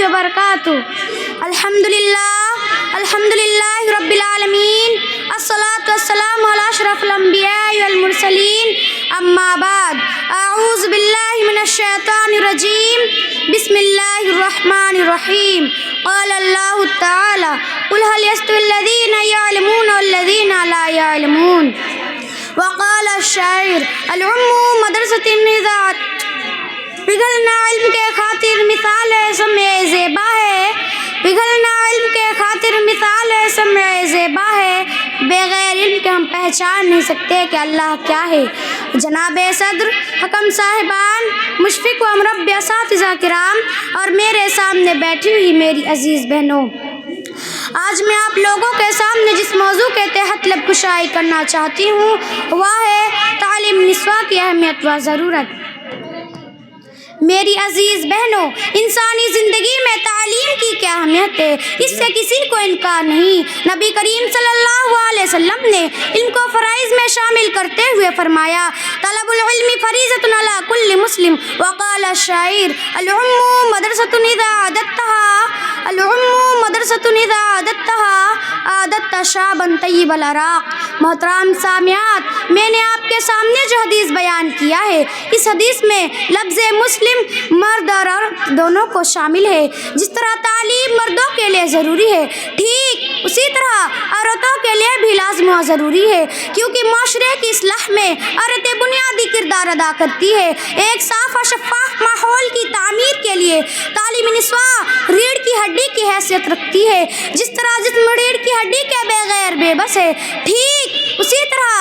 وبرکاتہ۔ الحمدللہ رب العالمین، الصلاۃ والسلام علی اشرف الانبیاء والمرسلین، اما بعد، اعوذ باللہ من الشیطان الرجیم، بسم اللہ الرحمن الرحیم۔ قال اللہ تعالی قل هل يستوي الذین یعلمون والذین لا یعلمون۔ وقال الشاعر العلم مدرسۃ النزاعات، پگھلنا علم کے خاطر مثال سمع زیبا ہے، پگھلنا علم کے خاطر مثال سمع زیبا ہے، بغیر علم کے ہم پہچان نہیں سکتے کہ اللہ کیا ہے۔ جناب صدر، حکم صاحبان، مشفق و مربی اساتذہ کرام اور میرے سامنے بیٹھی ہوئی میری عزیز بہنوں، آج میں آپ لوگوں کے سامنے جس موضوع کے تحت لب کشائی کرنا چاہتی ہوں وہ ہے تعلیم نسواں کی اہمیت و ضرورت۔ میری عزیز بہنوں، انسانی زندگی میں تعلیم کی کیا اہمیت ہے، اس سے کسی کو انکار نہیں۔ نبی کریم صلی اللہ علیہ وسلم نے علم کو فرائض میں شامل کرتے ہوئے فرمایا، طلب العلم فریضۃ علی کل مسلم۔ وقال الشاعر العلم مدرسۃ اذا عددتها، العلم مدرسۃ اذا عددتها عددت شابا طیب العراق۔ محترم سامعات، میں نے آپ کے سامنے جو حدیث بیان کیا ہے، اس حدیث میں لفظ مسلم مرد اور عورت دونوں کو شامل ہے۔ جس طرح تعلیم مردوں کے لیے ضروری ہے، ٹھیک اسی طرح عورتوں کے لیے بھی لازم و ضروری ہے، کیونکہ معاشرے کی اصلاح میں عورتیں بنیادی کردار ادا کرتی ہے۔ ایک صاف اور شفاف ماحول کی تعمیر کے لیے تعلیم نسواں ریڑھ کی ہڈی کی حیثیت رکھتی ہے۔ جس طرح جسم ریڑھ کی ہڈی کے بغیر بے بس ہے، ٹھیک اسی طرح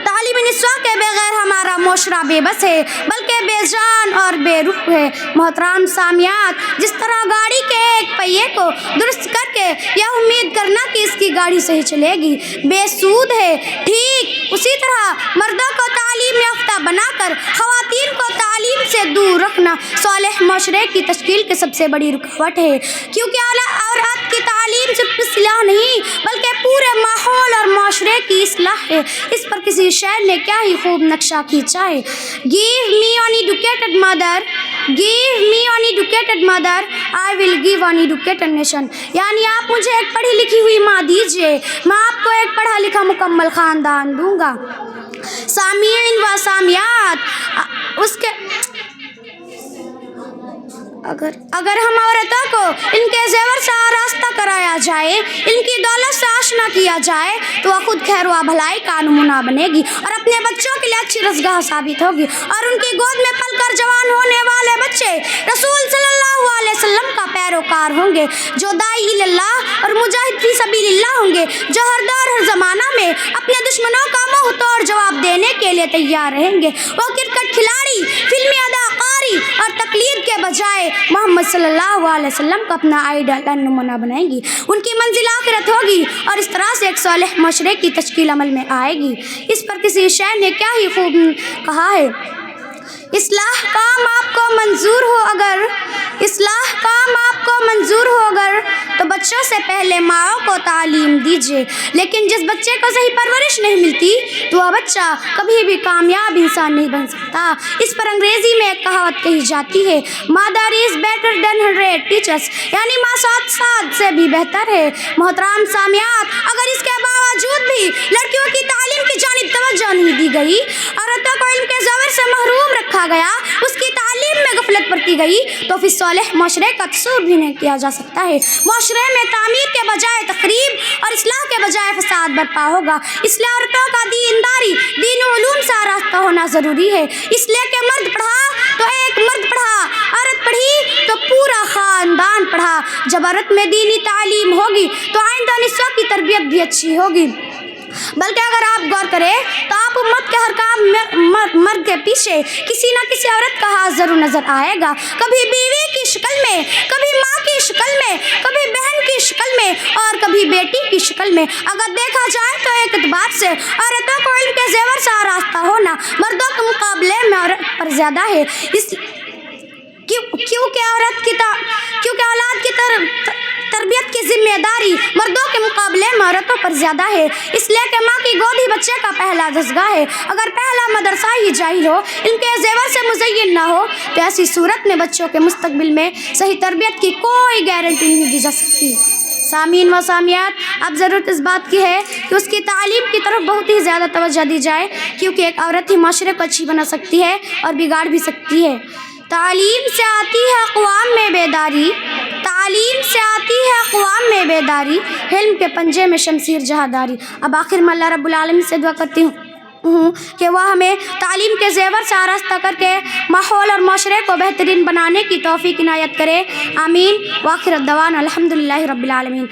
تعلیم نسواں کے بغیر ہمارا معاشرہ بے بس ہے، بلکہ بے جان اور بے روح ہے۔ محترم سامعات، جس طرح گاڑی کے ایک پہیے کو درست کر کے یہ امید کرنا کہ اس کی گاڑی صحیح چلے گی بے سود ہے، ٹھیک اسی طرح مردوں کو تعلیم یافتہ بنا کر خواتین کو تعلیم سے دور رکھنا صالح معاشرے کی تشکیل کی سب سے بڑی رکاوٹ ہے، کیونکہ عورت کی تعلیم صرف اصلاح نہیں بلکہ پورے ماحول اور معاشرے کی اصلاح ہے۔ اس پر کسی شاعر نے کیا ہی خوب نقشہ کھینچا ہے، Give me an educated mother, give me an educated mother, I will give an educated nation۔ یعنی آپ مجھے ایک پڑھی لکھی ہوئی ماں دیجئے، میں آپ کو ایک پڑھا لکھا مکمل خاندان دوں گا۔ سامعین و سامعات، اس کے اگر ہم عورتوں کو ان کے زیور سے آراستہ کرایا جائے، ان کی دولت سے آشنا کیا جائے تو وہ خود خیر و بھلائی کا نمونہ بنے گی اور اپنے بچوں کے لیے اچھی رزگاہ ثابت ہوگی، اور ان کی گود میں پل کر جوان ہونے والے بچے رسول صلی اللہ علیہ وسلم کا پیروکار ہوں گے، جو داعی اللہ اور مجاہد فی سبیل اللہ ہوں گے، جو ہر دور ہر زمانہ میں اپنے دشمنوں کا منہ توڑ جواب دینے کے لیے تیار رہیں گے۔ وہ کرکٹ کھلاڑی، فلمی اداکاری اور تقلید کے بجائے محمد صلی اللہ علیہ وسلم کو اپنا آئیڈل اور نمونہ بنائیں گی۔ ان کی منزل آخرت ہوگی اور اس طرح سے ایک صالح معاشرے کی تشکیل عمل میں آئے گی۔ اس پر کسی شاعر نے کیا ہی خوب کہا ہے، اصلاح کام آپ کو منظور ہو اگر، اصلاح کام آپ کو منظور ہو اگر تو بچوں سے پہلے ماؤں کو تعلیم دیجیے، لیکن جس بچے کو صحیح پرورش نہیں ملتی تو وہ بچہ کبھی بھی کامیاب انسان نہیں بن سکتا۔ اس پر انگریزی میں ایک کہاوت کہی جاتی ہے، مادر از بیٹر دین 100 ٹیچرس، یعنی ماں 100 سے بھی بہتر ہے۔ محترم سامعات، اگر اس کے باوجود بھی لڑکیوں کی تعلیم کی جانب توجہ نہیں دی گئی، عورتوں کو علم کے زیور سے محروم رکھا گیا، اس کی تعلیم میں غفلت برتی گئی تو پھر صالح معاشرے کا تصور بھی نہیں کیا جا سکتا ہے۔ معاشرے میں تعمیر کے بجائے تخریب اور اصلاح کے بجائے فساد برپا ہوگا۔ اس لیے عورتوں کا دینداری، دین و علوم سے آراستہ ہونا ضروری ہے، اس لیے کہ مرد پڑھا تو ایک مرد پڑھا، عورت پڑھی تو پورا خاندان پڑھا۔ جب عورت میں دینی تعلیم ہوگی تو آئندہ نسواں کی تربیت بھی اچھی ہوگی۔ بلکہ اگر آپ غور کریں تو آپ امت کے ہر کام مرد کے پیچھے کسی نہ کسی عورت کا ہاتھ ضرور نظر آئے گا، کبھی بیوی کی شکل میں، کبھی ماں کی شکل میں، کبھی بہن کی شکل میں اور کبھی بیٹی کی شکل میں۔ اگر دیکھا جائے تو ایک اعتبار سے عورتوں کو علم کے زیور سے آراستہ ہونا مردوں کے مقابلے میں عورت پر زیادہ ہے، کیونکہ اولاد کی تربیت کی ذمہ ذمہ داری مردوں کے مقابلے میں عورتوں پر زیادہ ہے، اس لیے کہ ماں کی گود ہی بچے کا پہلا دستگاہ ہے۔ اگر پہلا مدرسہ ہی جاہل ہو، علم کے زیور سے مزین نہ ہو، تو ایسی صورت میں بچوں کے مستقبل میں صحیح تربیت کی کوئی گارنٹی نہیں دی جا سکتی۔ سامعین و سامعات، اب ضرورت اس بات کی ہے کہ اس کی تعلیم کی طرف بہت ہی زیادہ توجہ دی جائے، کیونکہ ایک عورت ہی معاشرے کو اچھی بنا سکتی ہے اور بگاڑ بھی سکتی ہے۔ تعلیم سے آتی ہے اقوام میں بیداری، تعلیم سے آتی ہے اقوام میں بیداری، علم کے پنجے میں شمشیر جہاداری۔ اب آخر میں اللہ رب العالمین سے دعا کرتی ہوں کہ وہ ہمیں تعلیم کے زیور سے آراستہ کر کے ماحول اور معاشرے کو بہترین بنانے کی توفیق عنایت کرے، آمین۔ وآخر الدعوانا الحمدللہ رب العالمین۔